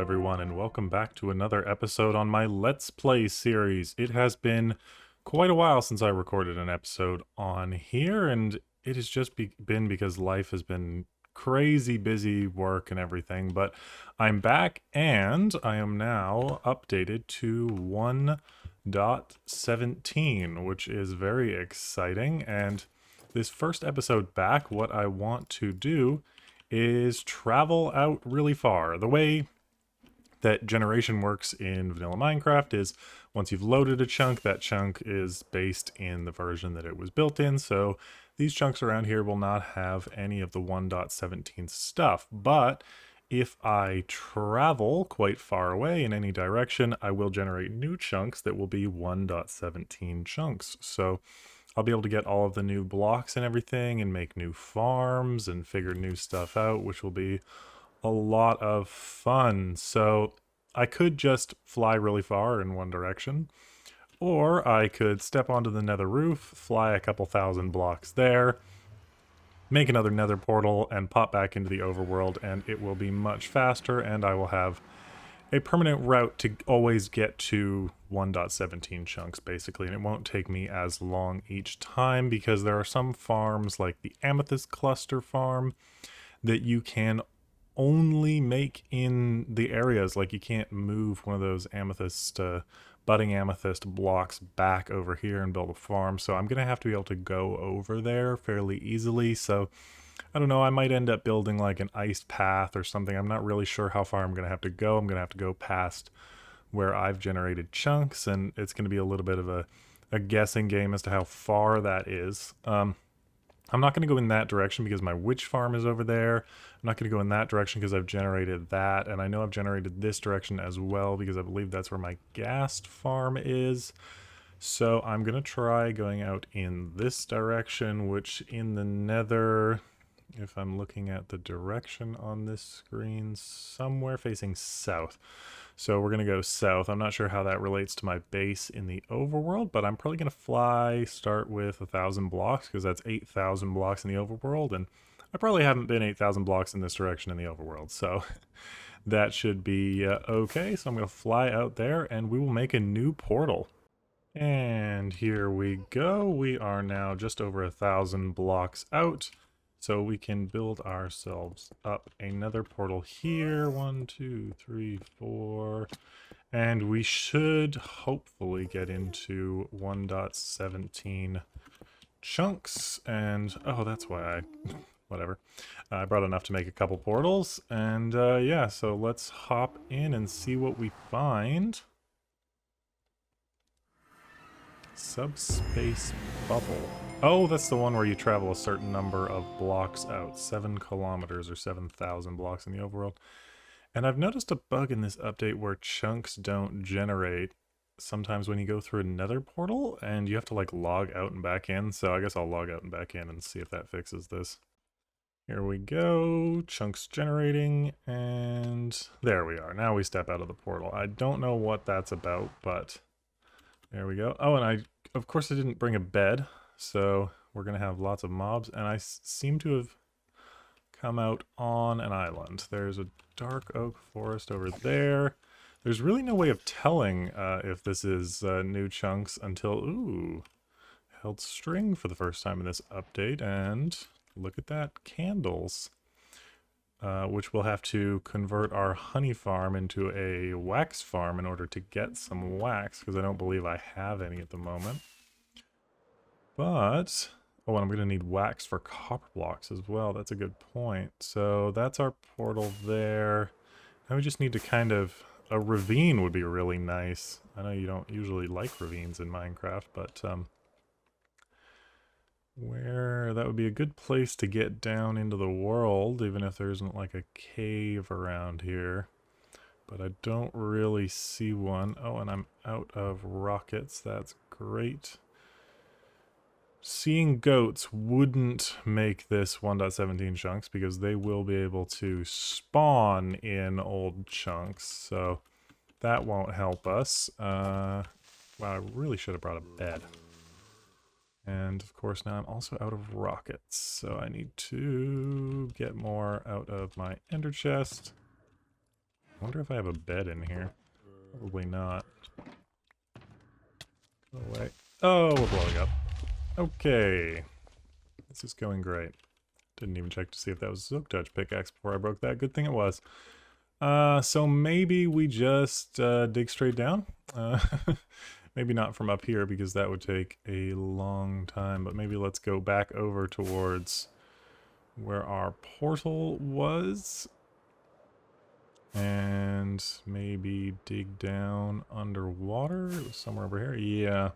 everyone, and welcome back to another episode on my Let's Play series. It has been quite a while since I recorded an episode on here, and it has just been because life has been crazy busy, work and everything, but I'm back, and I am now updated to 1.17, which is very exciting, and this first episode back, what I want to do is travel out really far. The way that generation works in vanilla Minecraft is once you've loaded a chunk, that chunk is based in the version that it was built in, so these chunks around here will not have any of the 1.17 stuff, but if I travel quite far away in any direction, I will generate new chunks that will be 1.17 chunks. So I'll be able to get all of the new blocks and everything and make new farms and figure new stuff out, which will be a lot of fun. So I could just fly really far in one direction, or I could step onto the nether roof, fly a couple thousand blocks there, make another nether portal, and pop back into the overworld, and it will be much faster, and I will have a permanent route to always get to 1.17 chunks, basically, and it won't take me as long each time because there are some farms, like the amethyst cluster farm, that you can only make in the areas. Like, you can't move one of those amethyst, budding amethyst blocks back over here and build a farm, so I'm gonna have to be able to go over there fairly easily. So I don't know, I might end up building like an iced path or something. I'm not really sure how far I'm going to have to go. I'm going to have to go past where I've generated chunks, and it's going to be a little bit of a guessing game as to how far that is. I'm not going to go in that direction because my witch farm is over there. I'm not going to go in that direction because I've generated that, and I know I've generated this direction as well because I believe that's where my ghast farm is. So I'm going to try going out in this direction, which in the nether, if I'm looking at the direction on this screen, somewhere facing south. So we're going to go south. I'm not sure how that relates to my base in the overworld, but I'm probably going to start with 1,000 blocks because that's 8,000 blocks in the overworld, and I probably haven't been 8,000 blocks in this direction in the overworld, so that should be okay. So I'm going to fly out there, and we will make a new portal. And here we go. We are now just over 1,000 blocks out. So we can build ourselves up another portal here. 1, 2, 3, 4. And we should hopefully get into 1.17 chunks. And, oh, that's why whatever. I brought enough to make a couple portals. And yeah, so let's hop in and see what we find. Subspace bubble. Oh, that's the one where you travel a certain number of blocks out. 7 kilometers or 7,000 blocks in the overworld. And I've noticed a bug in this update where chunks don't generate sometimes when you go through another portal, and you have to like log out and back in. So I guess I'll log out and back in and see if that fixes this. Here we go. Chunks generating, and there we are. Now we step out of the portal. I don't know what that's about, but there we go. Oh, and of course I didn't bring a bed, so we're going to have lots of mobs, and I seem to have come out on an island. There's a dark oak forest over there. There's really no way of telling if this is new chunks until, ooh, held string for the first time in this update, and look at that, candles. Which we'll have to convert our honey farm into a wax farm in order to get some wax, because I don't believe I have any at the moment. But, oh, and I'm going to need wax for copper blocks as well. That's a good point. So that's our portal there. Now we just need to kind of, a ravine would be really nice. I know you don't usually like ravines in Minecraft, but where that would be a good place to get down into the world, even if there isn't like a cave around here. But I don't really see one. Oh, and I'm out of rockets. That's great. Seeing goats wouldn't make this 1.17 chunks because they will be able to spawn in old chunks. So that won't help us. Wow, I really should have brought a bed. And of course now I'm also out of rockets, so I need to get more out of my ender chest. wonder if I have a bed in here. Probably not. Go away. Oh, we're blowing up. Okay. This is going great. Didn't even check to see if that was a silk touch pickaxe before I broke that. Good thing it was. So maybe we just dig straight down. Maybe not from up here because that would take a long time, but maybe let's go back over towards where our portal was. And maybe dig down underwater. It was somewhere over here. Yeah.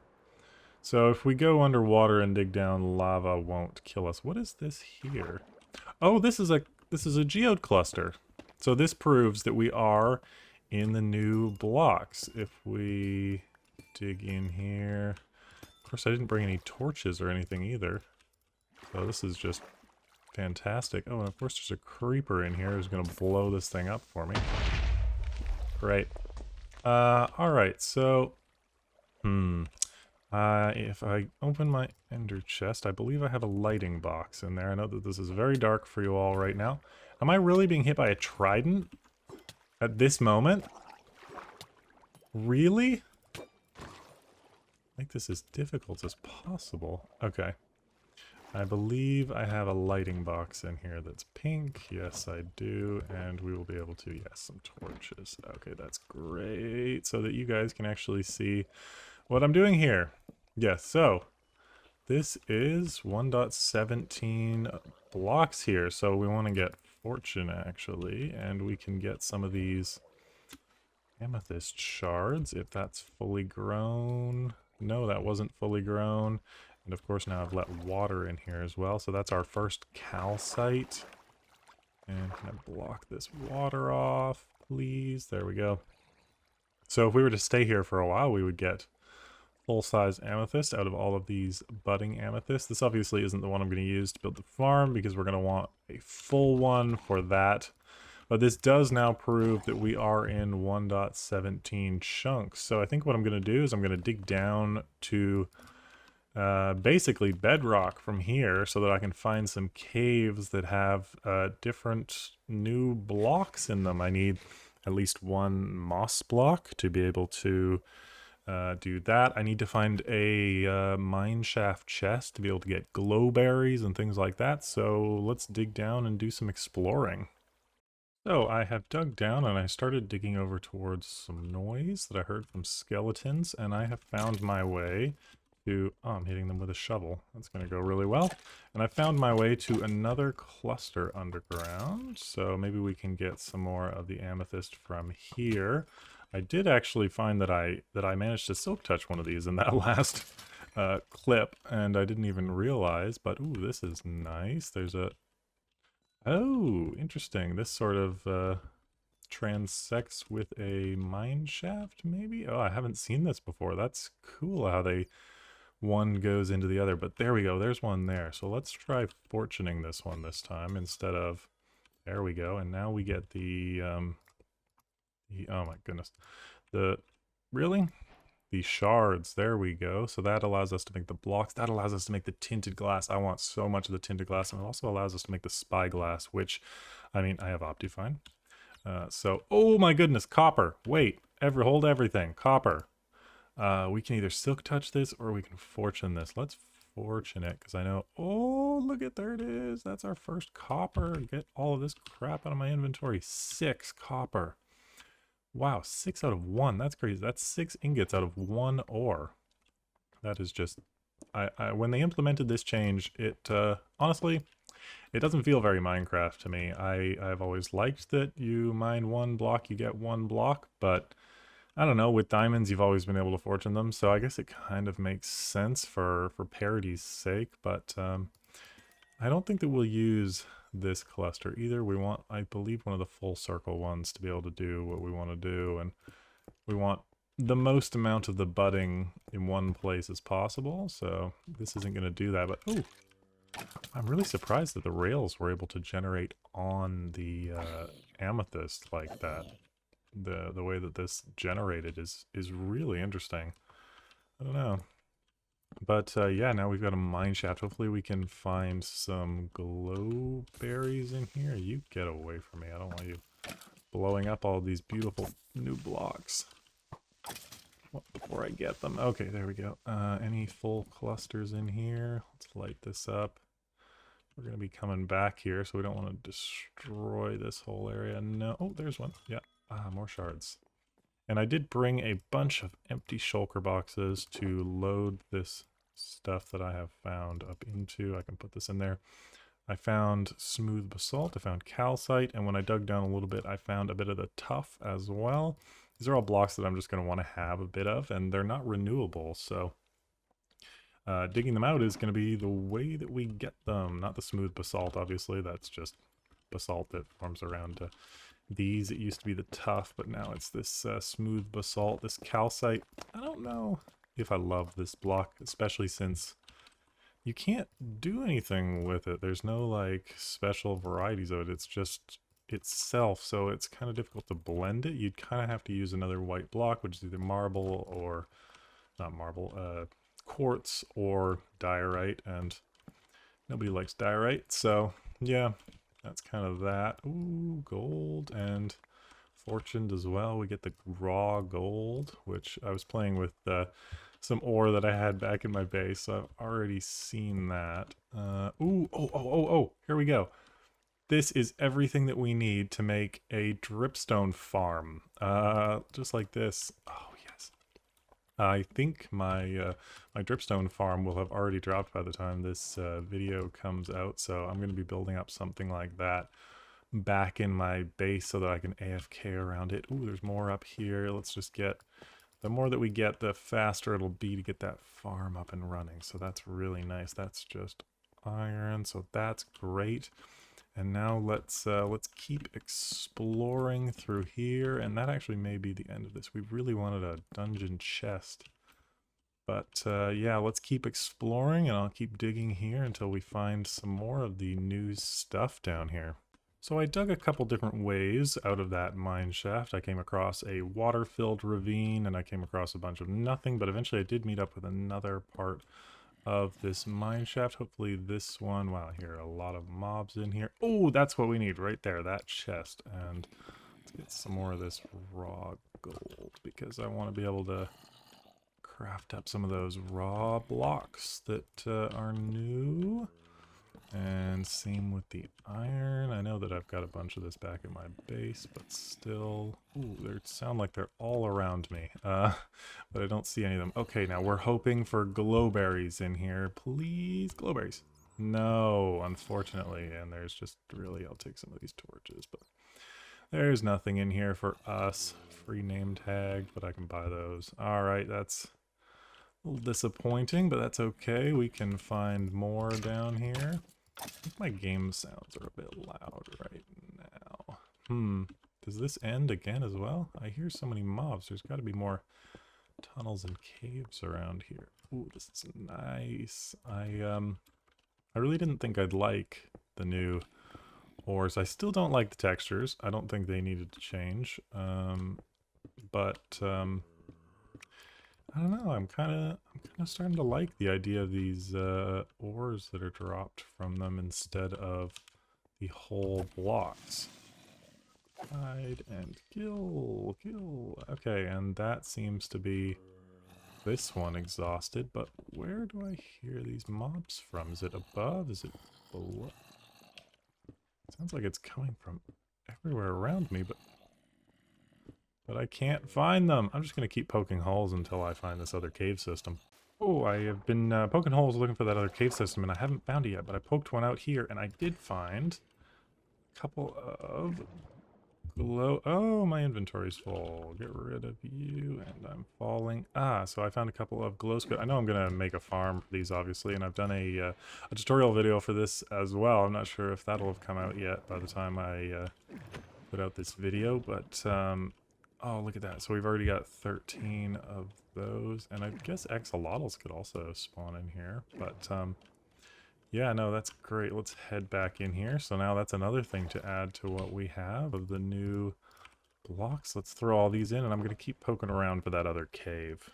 So if we go underwater and dig down, lava won't kill us. What is this here? Oh, this is a geode cluster. So this proves that we are in the new blocks. If we dig in here, of course I didn't bring any torches or anything either. So this is just fantastic. Oh, and of course there's a creeper in here who's gonna blow this thing up for me. Great. Alright, so if I open my ender chest, I believe I have a lighting box in there. I know that this is very dark for you all right now. Am I really being hit by a trident at this moment? Really? I think this is difficult as possible. Okay. I believe I have a lighting box in here that's pink. Yes, I do. And we will be able to, yes, some torches. Okay, that's great. So that you guys can actually see what I'm doing here. Yes, so this is 1.17 blocks here. So we want to get fortune actually, and we can get some of these amethyst shards if that's fully grown. No, that wasn't fully grown. And of course now I've let water in here as well. So that's our first calcite. And can I block this water off, please? There we go. So if we were to stay here for a while, we would get full-size amethyst out of all of these budding amethysts. This obviously isn't the one I'm going to use to build the farm because we're going to want a full one for that. But this does now prove that we are in 1.17 chunks. So I think what I'm going to do is I'm going to dig down to basically bedrock from here so that I can find some caves that have different new blocks in them. I need at least one moss block to be able to do that. I need to find a mine shaft chest to be able to get glowberries and things like that. So let's dig down and do some exploring. So I have dug down and I started digging over towards some noise that I heard from skeletons, and I have found my way to, oh, I'm hitting them with a shovel. That's going to go really well. And I found my way to another cluster underground. So maybe we can get some more of the amethyst from here. I did actually find that I managed to silk touch one of these in that last clip, and I didn't even realize, but ooh, this is nice. There's a, oh, interesting. This sort of transects with a mine shaft, maybe? Oh, I haven't seen this before. That's cool how they, one goes into the other, but there we go. There's one there. So let's try fortuning this one this time instead of, there we go. And now we get the oh my goodness. Really? The shards, there we go. So that allows us to make the blocks. That allows us to make the tinted glass. I want so much of the tinted glass. And it also allows us to make the spyglass, which, I mean, I have Optifine. So, oh my goodness, copper. Wait, hold everything. Copper. We can either silk touch this or we can fortune this. Let's fortune it because I know, oh, look at, there it is. That's our first copper. Get all of this crap out of my inventory. 6 copper. Wow, 6 out of 1. That's crazy. That's 6 ingots out of 1 ore. That is just, when they implemented this change, it, honestly, it doesn't feel very Minecraft to me. I've always liked that you mine 1 block, you get 1 block, but I don't know, with diamonds you've always been able to fortune them, so I guess it kind of makes sense for parity's sake, but I don't think that we'll use this cluster either. We want, I believe, one of the full circle ones to be able to do what we want to do, and we want the most amount of the budding in one place as possible, so this isn't going to do that. But oh, I'm really surprised that the rails were able to generate on the amethyst like that. The way that this generated is really interesting. I don't know. But yeah, now we've got a mine shaft. Hopefully we can find some glow berries in here. You get away from me. I don't want you. blowing up all these beautiful new blocks before I get them. Okay, there we go. Any full clusters in here? Let's light this up. We're going to be coming back here, so we don't want to destroy this whole area. No. Oh, there's one. Yeah. More shards. And I did bring a bunch of empty shulker boxes to load this stuff that I have found up into. I can put this in there. I found smooth basalt, I found calcite, and when I dug down a little bit, I found a bit of the tuff as well. These are all blocks that I'm just going to want to have a bit of, and they're not renewable, so digging them out is going to be the way that we get them. Not the smooth basalt, obviously. That's just basalt that forms around these. It used to be the tuff, but now it's this smooth basalt, this calcite. I don't know if I love this block, especially since you can't do anything with it. There's no like special varieties of it. It's just itself, so it's kind of difficult to blend it. You'd kind of have to use another white block, which is either marble or not marble, quartz or diorite, and nobody likes diorite, so yeah, that's kind of that. Ooh, gold and fortuned as well. We get the raw gold, which I was playing with some ore that I had back in my base, so I've already seen that. Oh, here we go. This is everything that we need to make a dripstone farm, just like this. Oh, yes. I think my my dripstone farm will have already dropped by the time this video comes out, so I'm going to be building up something like that back in my base so that I can AFK around it. Ooh, there's more up here. Let's just get... The more that we get, the faster it'll be to get that farm up and running, so that's really nice. That's just iron, so that's great. And now let's keep exploring through here, and that actually may be the end of this. We really wanted a dungeon chest. But yeah, let's keep exploring, and I'll keep digging here until we find some more of the new stuff down here. So I dug a couple different ways out of that mine shaft. I came across a water-filled ravine, and I came across a bunch of nothing, but eventually I did meet up with another part of this mine shaft. Hopefully this one. Wow, here are a lot of mobs in here. Oh, that's what we need right there, that chest. And let's get some more of this raw gold, because I want to be able to craft up some of those raw blocks that are new. And same with the iron. I know that I've got a bunch of this back in my base, but still... Ooh, they sound like they're all around me. But I don't see any of them. Okay, now we're hoping for glowberries in here. Please, glowberries. No, unfortunately. And there's just really... I'll take some of these torches, but... There's nothing in here for us. Free name tag, but I can buy those. Alright, that's... a little disappointing, but that's okay. We can find more down here. I think my game sounds are a bit loud right now. Does this end again as well? I hear so many mobs. There's got to be more tunnels and caves around here. Ooh, this is nice. I really didn't think I'd like the new ores. I still don't like the textures. I don't think they needed to change. I don't know, I'm kind of starting to like the idea of these ores that are dropped from them instead of the whole blocks. Hide and kill. Okay, and that seems to be this one exhausted, but where do I hear these mobs from? Is it above? Is it below? Sounds like it's coming from everywhere around me, but I can't find them. I'm just going to keep poking holes until I find this other cave system. Oh, I have been poking holes looking for that other cave system, and I haven't found it yet, but I poked one out here, and I did find a couple of glow... Oh, my inventory's full. Get rid of you, and I'm falling. So I found a couple of glow squid. I know I'm going to make a farm for these, obviously, and I've done a tutorial video for this as well. I'm not sure if that'll have come out yet by the time I put out this video, but... oh, look at that. So we've already got 13 of those. And I guess axolotls could also spawn in here. But, yeah, no, that's great. Let's head back in here. So now that's another thing to add to what we have of the new blocks. Let's throw all these in, and I'm going to keep poking around for that other cave.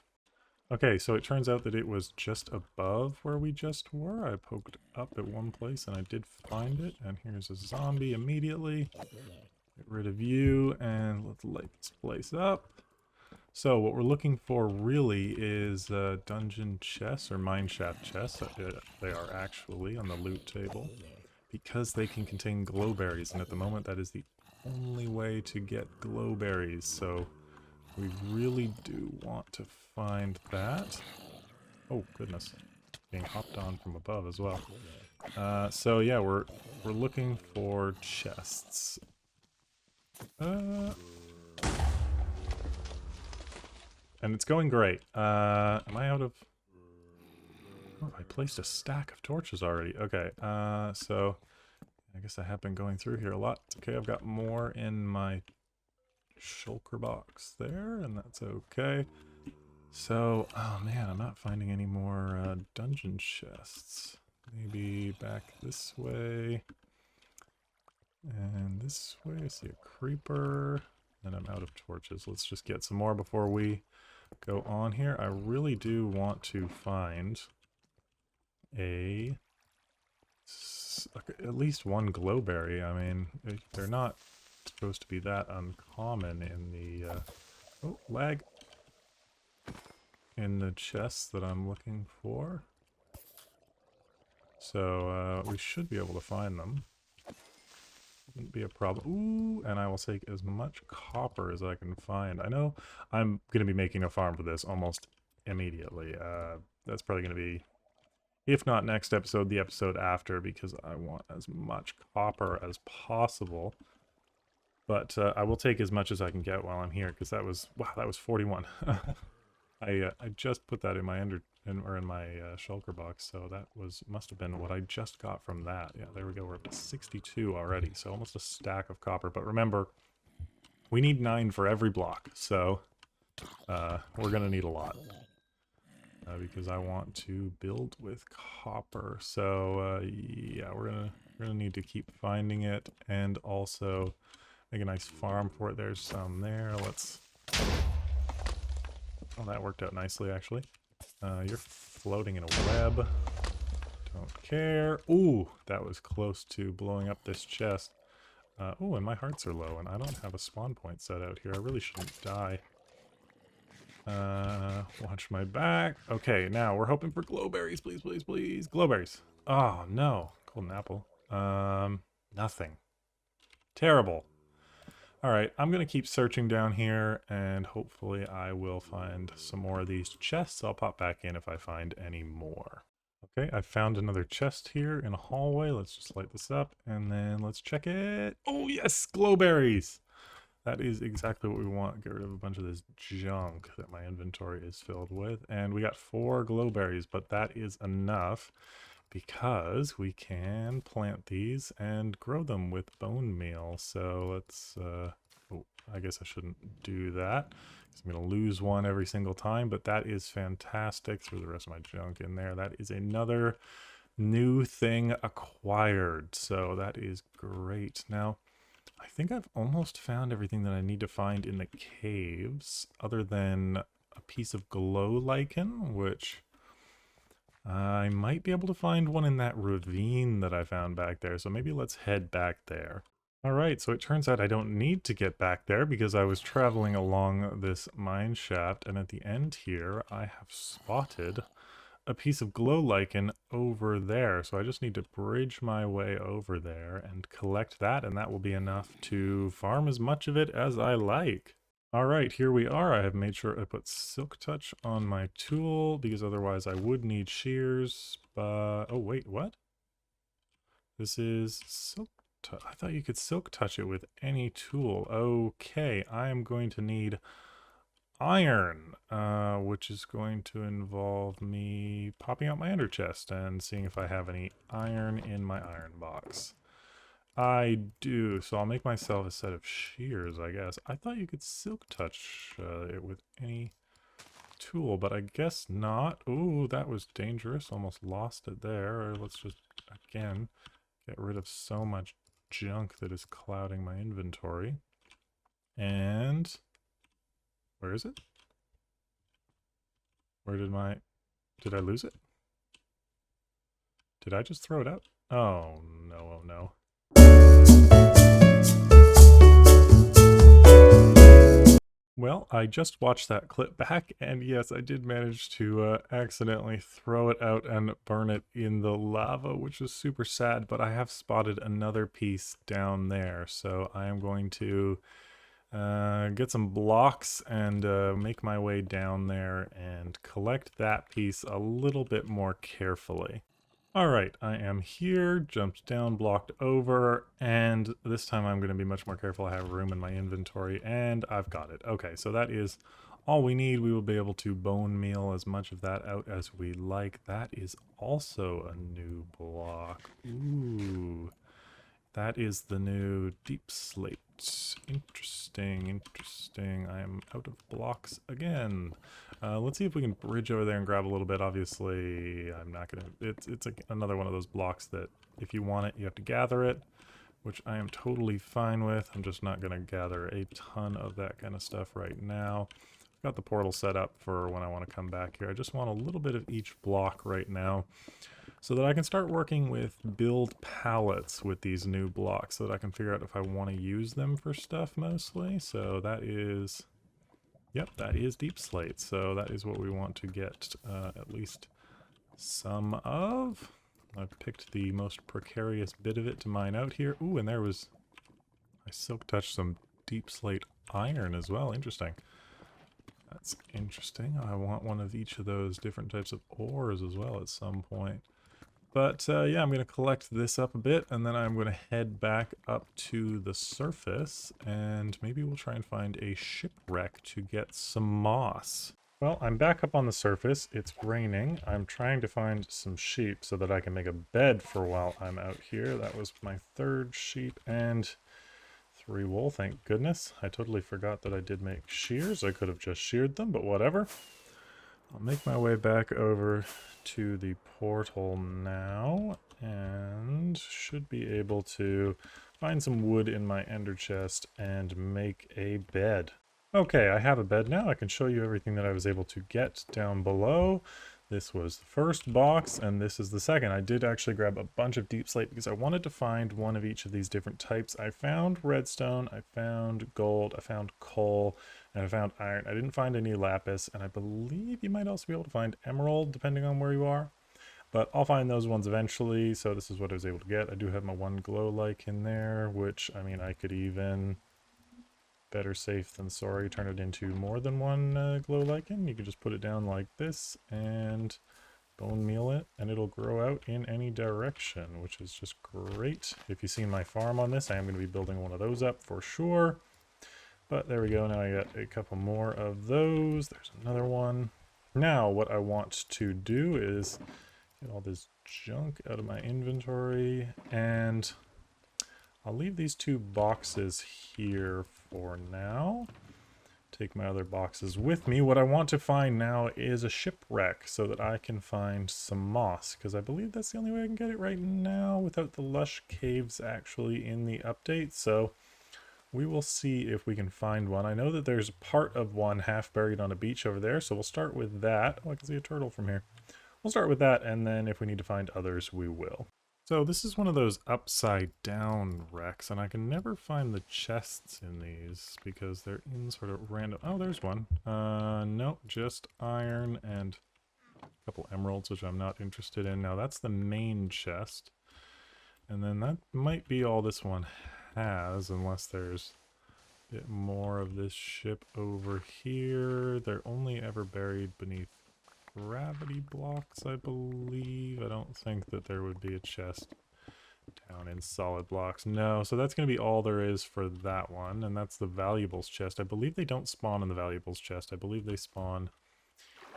Okay, so it turns out that it was just above where we just were. I poked up at one place, and I did find it. And here's a zombie immediately. Get rid of you, and let's light this place up. So what we're looking for really is dungeon chests or mineshaft chests. They are actually on the loot table because they can contain glowberries, and at the moment that is the only way to get glowberries. So we really do want to find that. Oh goodness, being hopped on from above as well. So yeah, we're looking for chests. And it's going great. Am I out of... Oh, I placed a stack of torches already. Okay, so I guess I have been going through here a lot. It's okay, I've got more in my shulker box there, and that's okay. So, oh man, I'm not finding any more dungeon chests. Maybe back this way. And this way, I see a creeper. And I'm out of torches. Let's just get some more before we go on here. I really do want to find at least one glowberry. I mean, they're not supposed to be that uncommon in the oh, lag, in the chests that I'm looking for. So we should be able to find them. Wouldn't be a problem. Ooh, and I will take as much copper as I can find. I know I'm going to be making a farm for this almost immediately. That's probably going to be, if not next episode, the episode after, because I want as much copper as possible. But I will take as much as I can get while I'm here, because that was, wow, that was 41. I just put that in my shulker box, so that must have been what I just got from that. Yeah, there we go. We're up to 62 already, so almost a stack of copper. But remember, we need 9 for every block, so we're gonna need a lot because I want to build with copper. So yeah, we're gonna need to keep finding it and also make a nice farm for it. There's some there. Let's. Oh, that worked out nicely, actually. You're floating in a web. Don't care. Ooh, that was close to blowing up this chest. Oh, and my hearts are low, and I don't have a spawn point set out here. I really shouldn't die. Watch my back. Okay, now we're hoping for glowberries. Please, please, please. Glowberries. Oh, no. Golden apple. Nothing. Terrible. Alright, I'm going to keep searching down here, and hopefully I will find some more of these chests. I'll pop back in if I find any more. Okay, I found another chest here in a hallway. Let's just light this up, and then let's check it. Oh yes, glowberries! That is exactly what we want. Get rid of a bunch of this junk that my inventory is filled with. And we got 4 glowberries, but that is enough, because we can plant these and grow them with bone meal. So let's, oh, I guess I shouldn't do that, because I'm going to lose one every single time, but that is fantastic. Throw the rest of my junk in there. That is another new thing acquired, so that is great. Now, I think I've almost found everything that I need to find in the caves, other than a piece of glow lichen, which... I might be able to find one in that ravine that I found back there, so maybe let's head back there. Alright, so it turns out I don't need to get back there because I was traveling along this mine shaft, and at the end here I have spotted a piece of glow lichen over there. So I just need to bridge my way over there and collect that, and that will be enough to farm as much of it as I like. Alright, here we are. I have made sure I put Silk Touch on my tool, because otherwise I would need shears. Oh wait, what? This is Silk Touch. I thought you could Silk Touch it with any tool. Okay, I am going to need iron, which is going to involve me popping out my ender chest and seeing if I have any iron in my iron box. I do, so I'll make myself a set of shears, I guess. I thought you could Silk Touch it with any tool, but I guess not. Ooh, that was dangerous. Almost lost it there. Let's just, again, get rid of so much junk that is clouding my inventory. And... where is it? Where did my... did I lose it? Did I just throw it out? Oh, no, oh, no. Well, I just watched that clip back, and yes, I did manage to accidentally throw it out and burn it in the lava, which is super sad, but I have spotted another piece down there, so I am going to get some blocks and make my way down there and collect that piece a little bit more carefully. All right, I am here, jumped down, blocked over, and this time I'm going to be much more careful. I have room in my inventory, and I've got it. Okay, so that is all we need. We will be able to bone meal as much of that out as we like. That is also a new block. Ooh, that is the new deep slate. Interesting, interesting. I am out of blocks again. Let's see if we can bridge over there and grab a little bit. Obviously, I'm not gonna. It's like another one of those blocks that if you want it, you have to gather it, which I am totally fine with. I'm just not gonna gather a ton of that kind of stuff right now. I've got the portal set up for when I want to come back here. I just want a little bit of each block right now, so that I can start working with build pallets with these new blocks so that I can figure out if I want to use them for stuff mostly. So that is, yep, that is deep slate. So that is what we want to get at least some of. I've picked the most precarious bit of it to mine out here. Ooh, and there was, I silk touched some deep slate iron as well. Interesting. That's interesting. I want one of each of those different types of ores as well at some point. But yeah, I'm going to collect this up a bit, and then I'm going to head back up to the surface, and maybe we'll try and find a shipwreck to get some moss. Well, I'm back up on the surface. It's raining. I'm trying to find some sheep so that I can make a bed for while I'm out here. That was my third sheep and 3 wool, thank goodness. I totally forgot that I did make shears. I could have just sheared them, but whatever. I'll make my way back over to the portal now and should be able to find some wood in my ender chest and make a bed. Okay, I have a bed now. I can show you everything that I was able to get down below. This was the first box, and this is the second. I did actually grab a bunch of deep slate because I wanted to find one of each of these different types. I found redstone, I found gold, I found coal, and I found iron. I didn't find any lapis, and I believe you might also be able to find emerald depending on where you are. But I'll find those ones eventually, so this is what I was able to get. I do have my one glow like in there, which, I mean, I could even, better safe than sorry, turn it into more than one glow lichen. You can just put it down like this and bone meal it, and it'll grow out in any direction, which is just great. If you've seen my farm on this, I am going to be building one of those up for sure. But there we go. Now I got a couple more of those. There's another one. Now what I want to do is get all this junk out of my inventory, and I'll leave these 2 boxes here for now. Take my other boxes with me. What I want to find now is a shipwreck so that I can find some moss, because I believe that's the only way I can get it right now without the lush caves actually in the update. So we will see if we can find one. I know that there's part of one half buried on a beach over there, so we'll start with that. Oh, I can see a turtle from here. We'll start with that, and then if we need to find others, we will. So this is one of those upside down wrecks, and I can never find the chests in these because they're in sort of random. Oh, there's one. No, just iron and a couple emeralds, which I'm not interested in. Now that's the main chest, and then that might be all this one has, unless there's a bit more of this ship over here. They're only ever buried beneath gravity blocks, I believe. I don't think that there would be a chest down in solid blocks. No, so that's going to be all there is for that one, and that's the valuables chest. I believe they don't spawn in the valuables chest. I believe they spawn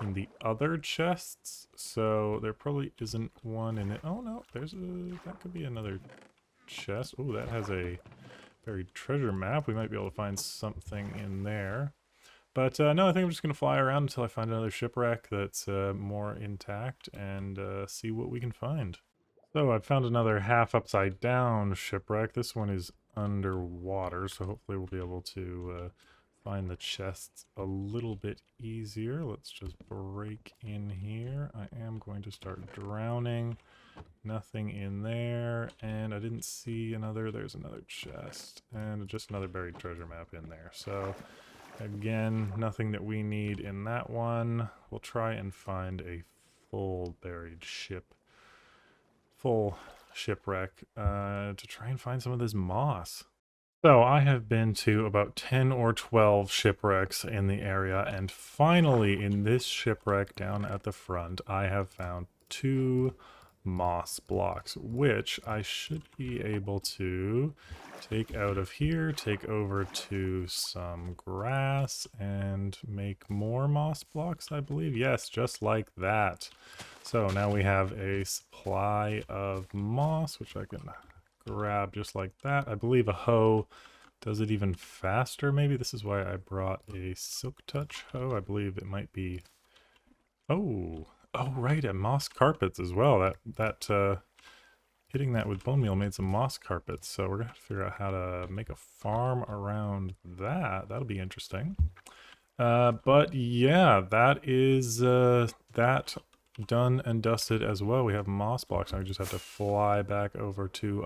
in the other chests, so there probably isn't one in it. Oh no, there's a, that could be another chest. Oh, that has a buried treasure map. We might be able to find something in there. But no, I think I'm just going to fly around until I find another shipwreck that's more intact and see what we can find. So I've found another half upside down shipwreck. This one is underwater, so hopefully we'll be able to find the chests a little bit easier. Let's just break in here. I am going to start drowning. Nothing in there, and I didn't see another. There's another chest and just another buried treasure map in there. So Again, nothing that we need in that one. We'll try and find a full buried ship. Full shipwreck to try and find some of this moss. So I have been to about 10 or 12 shipwrecks in the area, and finally in this shipwreck down at the front, I have found 2 moss blocks, which I should be able to take out of here, take over to some grass, and make more moss blocks, I believe. Yes, just like that. So now we have a supply of moss, which I can grab just like that. I believe a hoe does it even faster, maybe. This is why I brought a silk touch hoe. I believe it might be... Oh, right, and moss carpets as well. Hitting that with bone meal made some moss carpets, so we're gonna have to figure out how to make a farm around that. That'll be interesting. But yeah, that is that done and dusted as well. We have moss blocks, and we just have to fly back over to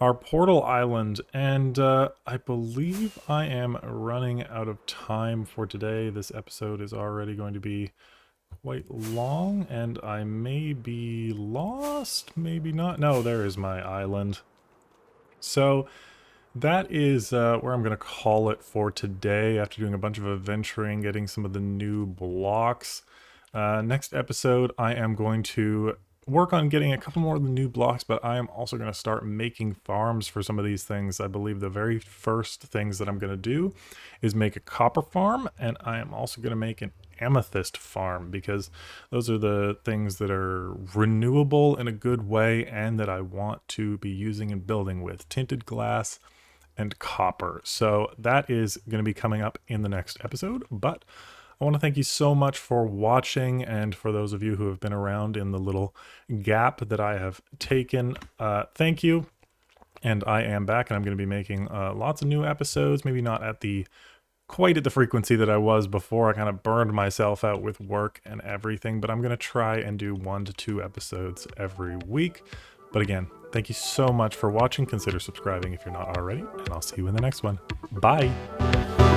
our portal island, and I believe I am running out of time for today. This episode is already going to be quite long, and I may be lost, maybe not. No, there is my island. So that is where I'm going to call it for today, after doing a bunch of adventuring, getting some of the new blocks. Next episode, I am going to work on getting a couple more of the new blocks, but I am also going to start making farms for some of these things. I believe the very first things that I'm going to do is make a copper farm, and I am also going to make an amethyst farm, because those are the things that are renewable in a good way and that I want to be using and building with: tinted glass and copper. So that is going to be coming up in the next episode, but I want to thank you so much for watching, and for those of you who have been around in the little gap that I have taken, thank you. And I am back, and I'm going to be making lots of new episodes, maybe not at quite at the frequency that I was before. I kind of burned myself out with work and everything, but I'm going to try and do 1 to 2 episodes every week. But again, thank you so much for watching. Consider subscribing if you're not already, and I'll see you in the next one. Bye!